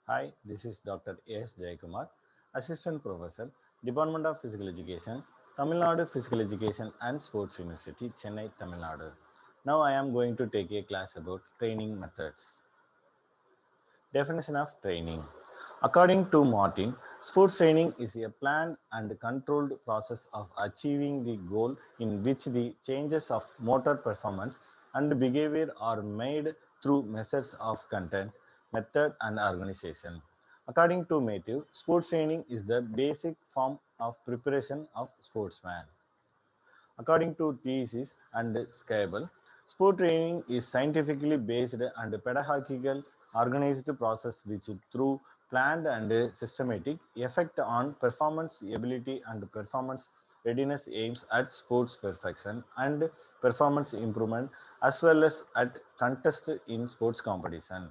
Hi, this is Dr. S. Jayakumar, Assistant Professor, Department of Physical Education, Tamil Nadu Physical Education and Sports University, Chennai, Tamil Nadu. Now I am going to take a class about training methods. Definition of training. According to Martin, sports training is a planned and controlled process of achieving the goal in which the changes of motor performance and behavior are made through measures of content, method, and organization. According to Matthew, sports training is the basic form of preparation of sportsman. According to Thesis and Scable, sport training is scientifically based and pedagogical organized process which through planned and systematic effect on performance ability and performance readiness aims at sports perfection and performance improvement as well as at contest in sports competition.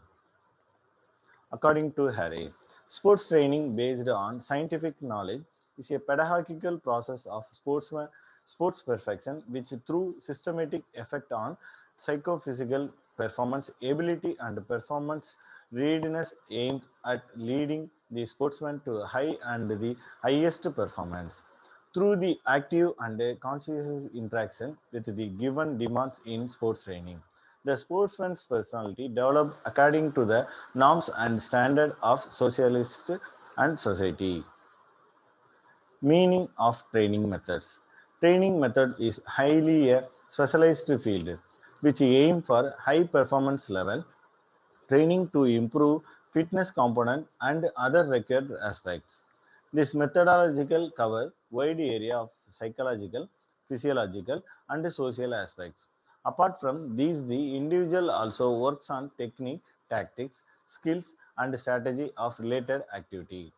According to Harry, sports training based on scientific knowledge is a pedagogical process of sports perfection which through systematic effect on psychophysical performance ability and performance readiness aimed at leading the sportsman to high and the highest performance through the active and conscious interaction with the given demands in sports training. The sportsman's personality developed according to the norms and standard of socialist and society. Meaning of training methods. Training method is highly a specialized field which aim for high performance level training to improve fitness component and other required aspects. This methodological cover wide area of psychological, physiological, and social aspects. Apart from these, the individual also works on technique, tactics, skills, and strategy of related activity.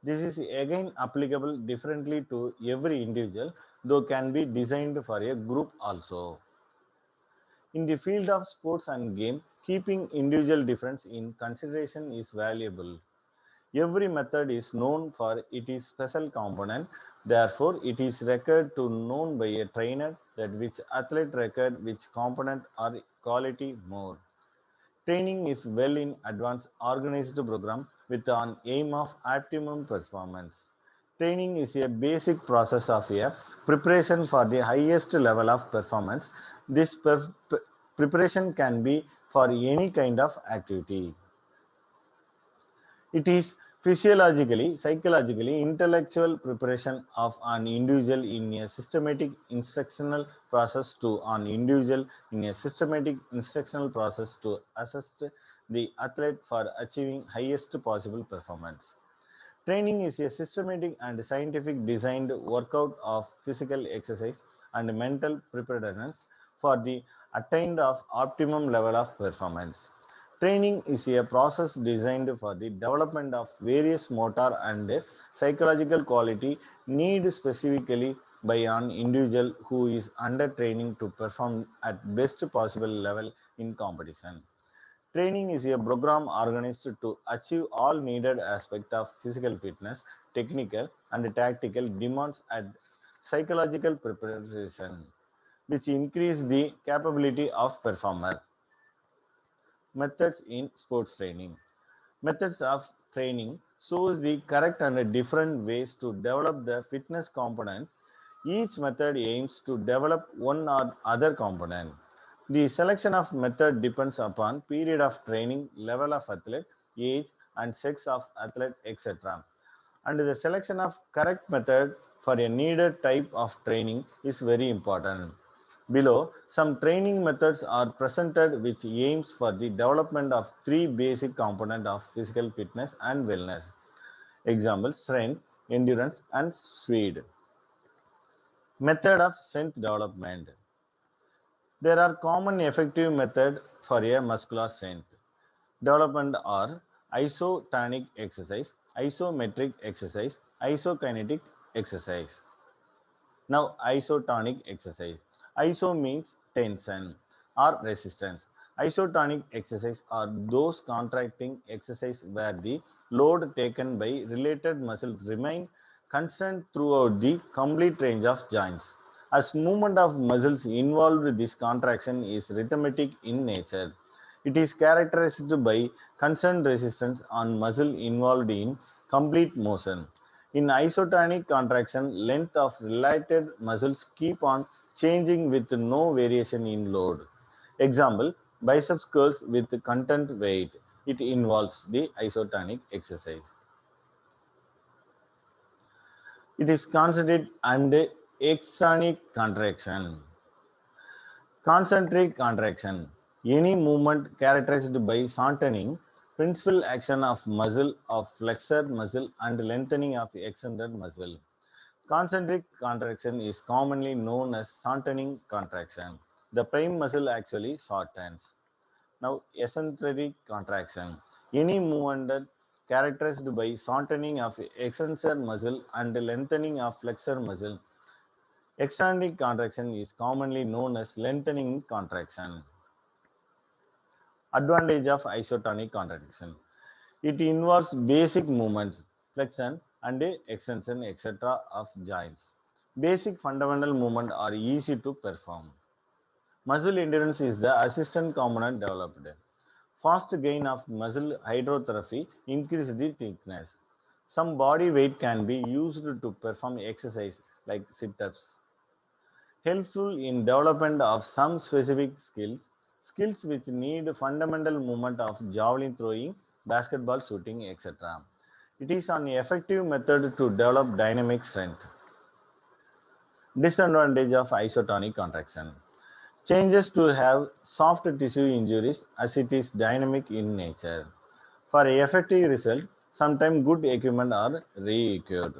This is again applicable differently to every individual, though can be designed for a group also. In the field of sports and game, keeping individual difference in consideration is valuable. Every method is known for its special component, therefore it is required to known by a trainer that which athlete required which component or quality more. Training is well in advance organized program with an aim of optimum performance. Training is a basic process of a preparation for the highest level of performance. This preparation can be for any kind of activity. It is physiologically, psychologically, intellectual preparation of an individual in a systematic instructional process to an individual in a systematic instructional process to assist the athlete for achieving highest possible performance. Training is a systematic and scientific designed workout of physical exercise and mental preparedness for the attained of optimum level of performance. Training is a process designed for the development of various motor and psychological quality need specifically by an individual who is under training to perform at best possible level in competition. Training is a program organized to achieve all needed aspects of physical fitness, technical and tactical demands and psychological preparation, which increase the capability of performer. Methods in sports training. Methods of training shows the correct and different ways to develop the fitness component. Each method aims to develop one or other component. The selection of method depends upon period of training, level of athlete, age and sex of athlete, etc. And the selection of correct method for a needed type of training is very important. Below, some training methods are presented which aims for the development of three basic components of physical fitness and wellness. Example, strength, endurance, and speed. Method of strength development. There are common effective methods for a muscular strength. Development are isotonic exercise, isometric exercise, isokinetic exercise. Now, isotonic exercise. Iso means tension or resistance. Isotonic exercise are those contracting exercise where the load taken by related muscles remain constant throughout the complete range of joints. As movement of muscles involved, this contraction is rhythmic in nature. It is characterized by concerned resistance on muscle involved in complete motion. In isotonic contraction, length of related muscles keep on changing with no variation in load. Example, biceps curls with content weight. It involves the isotonic exercise. It is concentric and extrinsic contraction. Concentric contraction. Any movement characterized by shortening principal action of muscle of flexor muscle and lengthening of extended muscle. Concentric contraction is commonly known as shortening contraction. The prime muscle actually shortens. Now, eccentric contraction. Any movement characterized by shortening of extensor muscle and lengthening of flexor muscle. Extrinsic contraction is commonly known as lengthening contraction. Advantage of isotonic contraction. It involves basic movements, flexion and extension, etc. of joints. Basic fundamental movements are easy to perform. Muscle endurance is the assistant component developed. Fast gain of muscle hypertrophy increases the thickness. Some body weight can be used to perform exercise like sit-ups. Helpful in development of some specific skills which need fundamental movement of javelin throwing, basketball shooting, etc. It is an effective method to develop dynamic strength. Disadvantage of isotonic contraction. Changes to have soft tissue injuries as it is dynamic in nature. For effective result, sometimes good equipment are required.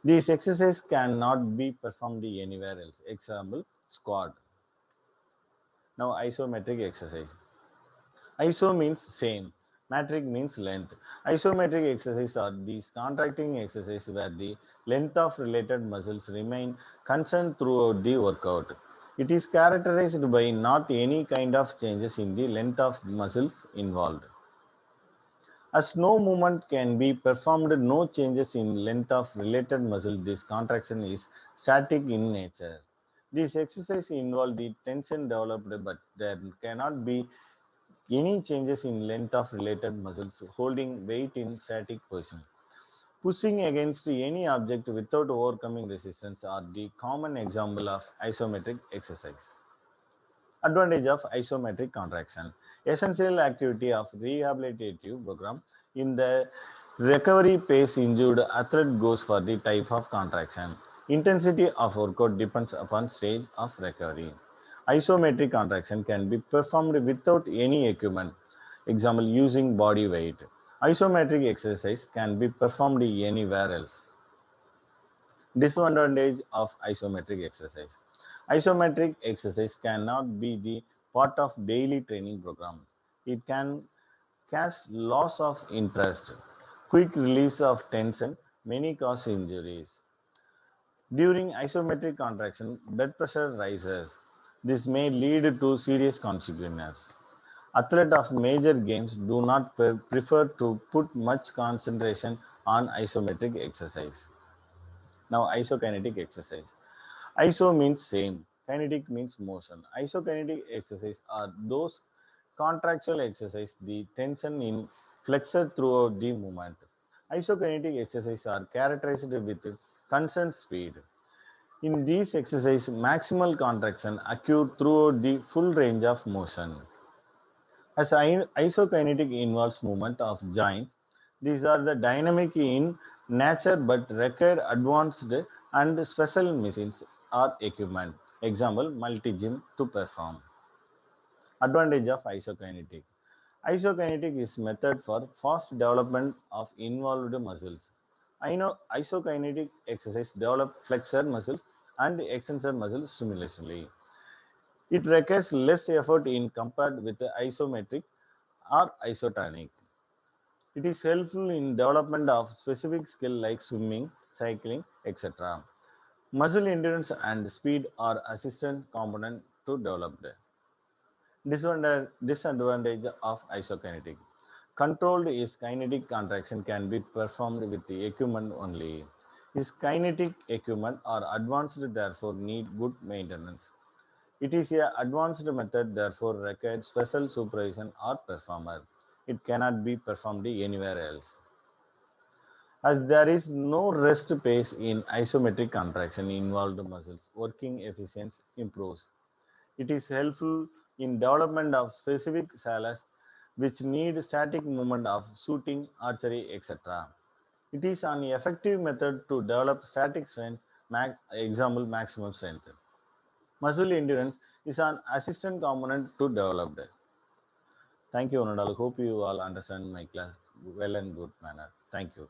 These exercises cannot be performed anywhere else. Example, squat. Now isometric exercise. Iso means same. Metric means length. Isometric exercises are these contracting exercises where the length of related muscles remain constant throughout the workout. It is characterized by not any kind of changes in the length of muscles involved. As no movement can be performed, no changes in length of related muscle, this contraction is static in nature. These exercises involve the tension developed, but there cannot be any changes in length of related muscles holding weight in static position. Pushing against any object without overcoming resistance are the common example of isometric exercise. Advantage of isometric contraction. Essential activity of rehabilitative program. In the recovery phase, injured athlete goes for the type of contraction. Intensity of workout depends upon stage of recovery. Isometric contraction can be performed without any equipment. Example, using body weight. Isometric exercise can be performed anywhere else. Disadvantage of isometric exercise. Isometric exercise cannot be the part of daily training program. It can cause loss of interest, quick release of tension, many cause injuries. During isometric contraction, blood pressure rises. This may lead to serious consequences. Athletes of major games do not prefer to put much concentration on isometric exercise. Now, isokinetic exercise. Iso means same, kinetic means motion. Isokinetic exercise are those contractual exercise, the tension in flexor throughout the movement. Isokinetic exercises are characterized with constant speed. In these exercises, maximal contraction occur throughout the full range of motion. As isokinetic involves movement of joints, these are the dynamic in nature but require advanced and special machines or equipment. Example, multi-gym to perform. Advantage of isokinetic. Isokinetic is method for fast development of involved muscles. I know isokinetic exercise develop flexor muscles and extensor muscles simultaneously. It requires less effort in compared with the isometric or isotonic. It is helpful in development of specific skill like swimming, cycling, etc. Muscle endurance and speed are assistant component to develop. Disadvantage of isokinetic. Controlled is kinetic contraction can be performed with the equipment only. Is kinetic equipment are advanced therefore need good maintenance. It is a advanced method, therefore requires special supervision or performer. It cannot be performed anywhere else. As there is no rest phase in isometric contraction, involved muscles working efficiency improves. It is helpful in development of specific cells which need static movement of shooting, archery, etc. It is an effective method to develop static strength, example maximum strength. Muscle endurance is an assistant component to develop that. Thank you, Ronald. Hope you all understand my class well and good manner. Thank you.